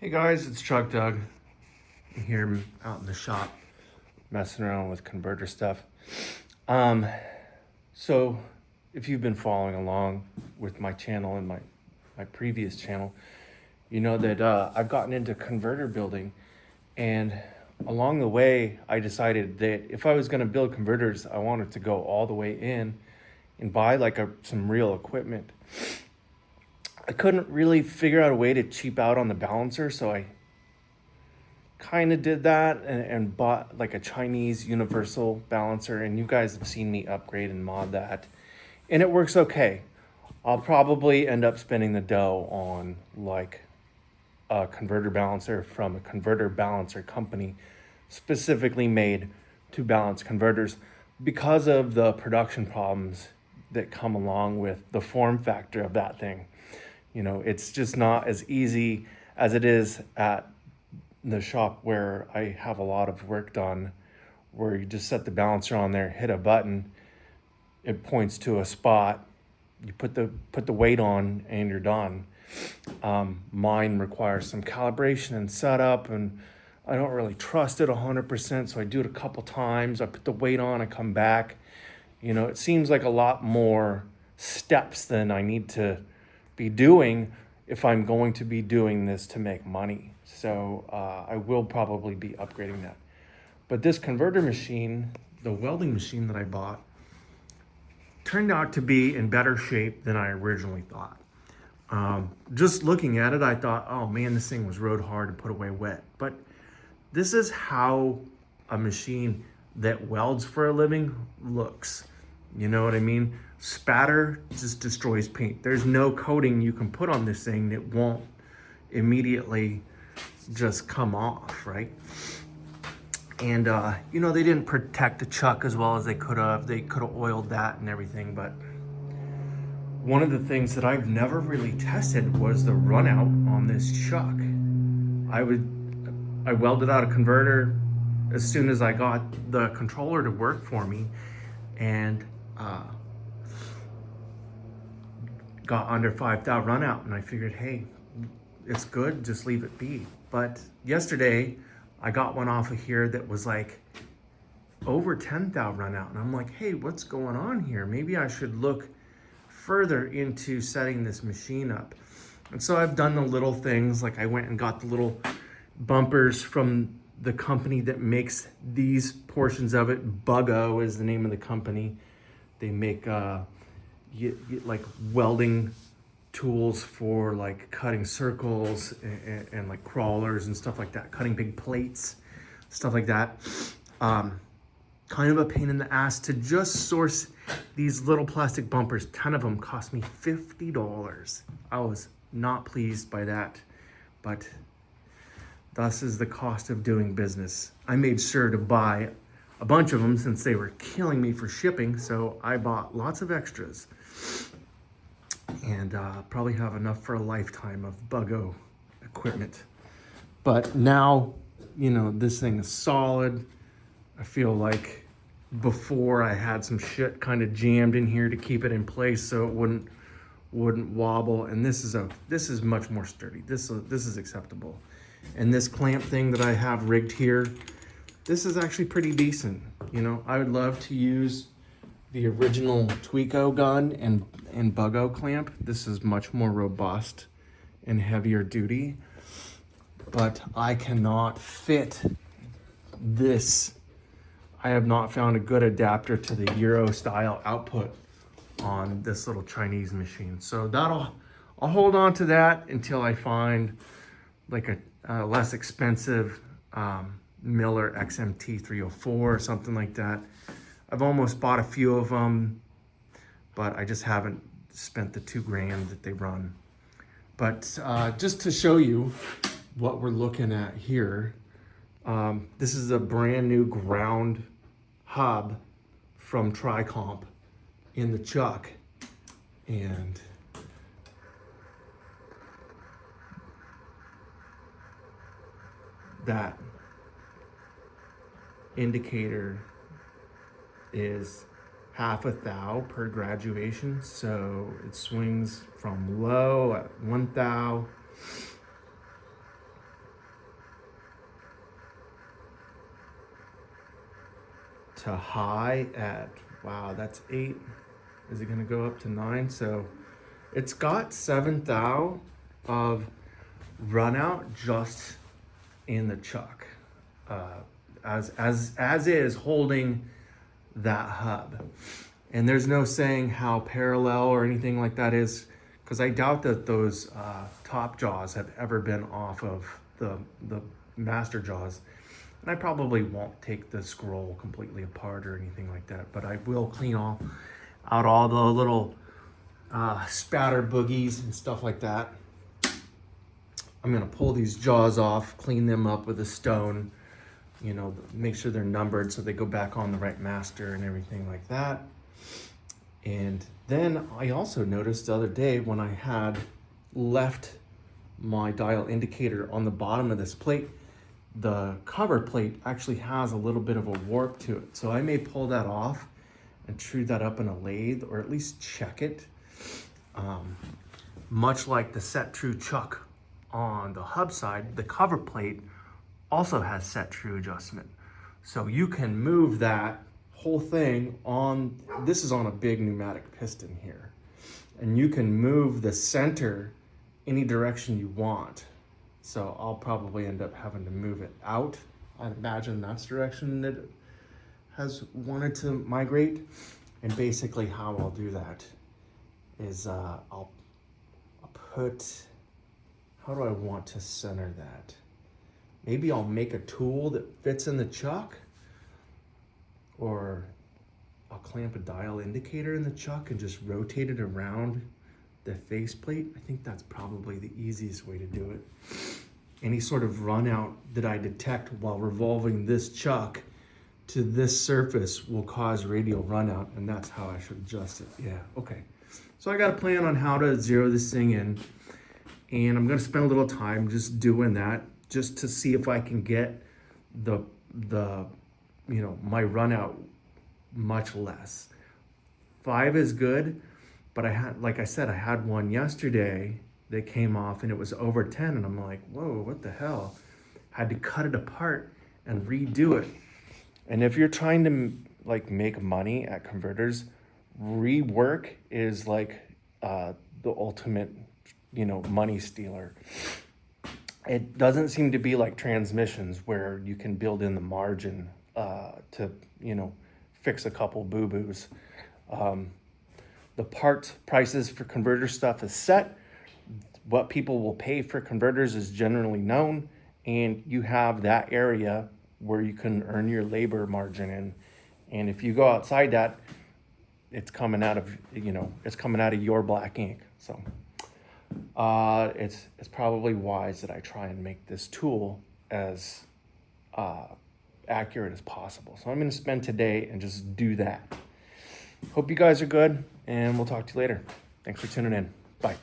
Hey guys, it's Truck Doug. I'm here out in the shop messing around with converter stuff. Um, so if you've been following along with my channel and my previous channel, you know that I've gotten into converter building, and along the way I decided that if I was going to build converters, I wanted to go all the way in and buy like some real equipment. I couldn't really figure out a way to cheap out on the balancer, so I kind of did that and bought like a Chinese universal balancer, and you guys have seen me upgrade and mod that, and it works okay. I'll probably end up spending the dough on like a converter balancer from a converter balancer company specifically made to balance converters because of the production problems that come along with the form factor of that thing. You know, it's just not as easy as it is at the shop where I have a lot of work done, where you just set the balancer on there, hit a button, it points to a spot, you put the weight on, and you're done. Mine requires some calibration and setup, and I don't really trust it 100%, so I do it a couple times. I put the weight on, I come back. You know, it seems like a lot more steps than I need to be doing if I'm going to be doing this to make money. So I will probably be upgrading that. But this converter machine, the welding machine that I bought, turned out to be in better shape than I originally thought. Just looking at it, I thought, oh man, this thing was rode hard and put away wet. But this is how a machine that welds for a living looks. You know what I mean? Spatter just destroys paint. There's no coating you can put on this thing that won't immediately just come off, right? And you know, they didn't protect the chuck as well as they could have. They could have oiled that and everything, but one of the things that I've never really tested was the run out on this chuck. I welded out a converter as soon as I got the controller to work for me, and got under 5,000 run out, and I figured, hey, it's good, just leave it be. But yesterday I got one off of here that was like over 10,000 run out, and I'm like, hey, what's going on here? Maybe I should look further into setting this machine up. And so I've done the little things, like I went and got the little bumpers from the company that makes these portions of it. Buggo is the name of the company. They make like welding tools for like cutting circles and like crawlers and stuff like that, cutting big plates, stuff like that. Kind of a pain in the ass to just source these little plastic bumpers. 10 of them cost me $50. I was not pleased by that, but thus is the cost of doing business. I made sure to buy a bunch of them since they were killing me for shipping, so I bought lots of extras. And probably have enough for a lifetime of Buggo equipment. But now, you know, this thing is solid. I feel like before I had some shit kind of jammed in here to keep it in place so it wouldn't wobble. And this is much more sturdy. This is acceptable. And this clamp thing that I have rigged here, this is actually pretty decent. You know, I would love to use the original Tweako gun and Buggo clamp. This is much more robust and heavier duty, but I cannot fit this. I have not found a good adapter to the Euro style output on this little Chinese machine. So I'll hold on to that until I find like a less expensive Miller XMT 304 or something like that. I've almost bought a few of them, but I just haven't spent the $2,000 that they run. But just to show you what we're looking at here, this is a brand new ground hub from Tricomp in the chuck. And that indicator is half a thou per graduation, so it swings from low at 1 thou to high at, wow, that's 8. Is it gonna go up to 9? So it's got 7 thou of run out just in the chuck, as is holding that hub. And there's no saying how parallel or anything like that is, because I doubt that those top jaws have ever been off of the master jaws. And I probably won't take the scroll completely apart or anything like that, but I will clean out all the little spatter boogies and stuff like that. I'm gonna pull these jaws off, clean them up with a stone, you know, make sure they're numbered so they go back on the right master and everything like that. And then I also noticed the other day when I had left my dial indicator on the bottom of this plate, the cover plate actually has a little bit of a warp to it. So I may pull that off and true that up in a lathe, or at least check it. Much like the set true chuck on the hub side, the cover plate also has set true adjustment. So you can move that whole thing on, this is on a big pneumatic piston here. And you can move the center any direction you want. So I'll probably end up having to move it out. I imagine that's the direction that it has wanted to migrate. And basically how I'll do that is I'll put, how do I want to center that? Maybe I'll make a tool that fits in the chuck, or I'll clamp a dial indicator in the chuck and just rotate it around the faceplate. I think that's probably the easiest way to do it. Any sort of run out that I detect while revolving this chuck to this surface will cause radial run out, and that's how I should adjust it. Yeah, okay. So I got a plan on how to zero this thing in, and I'm gonna spend a little time just doing that, just to see if I can get the you know, my run out much less. 5 is good, but I had, like I said, I had one yesterday that came off and it was over 10, and I'm like, whoa, what the hell? Had to cut it apart and redo it. And if you're trying to like make money at converters, rework is like the ultimate, you know, money stealer. It doesn't seem to be like transmissions where you can build in the margin to, you know, fix a couple boo-boos. The part prices for converter stuff is set. What people will pay for converters is generally known, and you have that area where you can earn your labor margin in. And if you go outside that, it's coming out of, you know, it's coming out of your black ink. So it's probably wise that I try and make this tool as accurate as possible. So I'm going to spend today and just do that. Hope you guys are good, and we'll talk to you later. Thanks for tuning in. Bye.